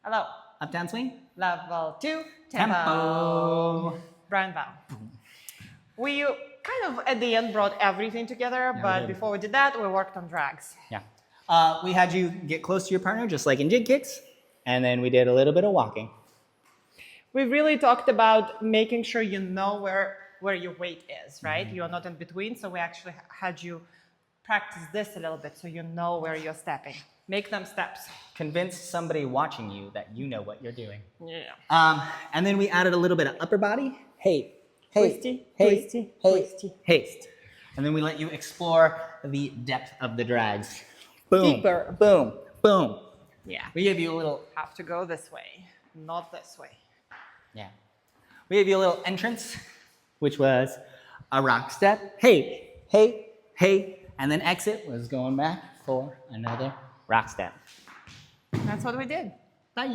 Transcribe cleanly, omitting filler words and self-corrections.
Hello. Uptown Swing. Level 2, Tempo. Brown bow. We kind of at the end brought everything together, Yeah, but we did. before we did that, we worked on drags. Yeah. We had you get close to your partner, just like in jig kicks, and then we did a little bit of walking. We really talked about making sure you know where your weight is, right? Mm-hmm. You're not in between, so we actually had you practice this a little bit so you know where you're stepping. Make them steps. Convince somebody watching you that you know what you're doing. Yeah. And then we added a little bit of upper body. Hey, Twisty, hey, twisty, hey, twisty. haste. And then we let you explore the depth of the drags. Boom, Deeper. boom, boom. Yeah. We gave you a little, Have to go this way, not this way. yeah. We gave you a little entrance, which was a rock step. Hey, hey, hey. And then exit was going back for another rock step. That's what we did. Bye.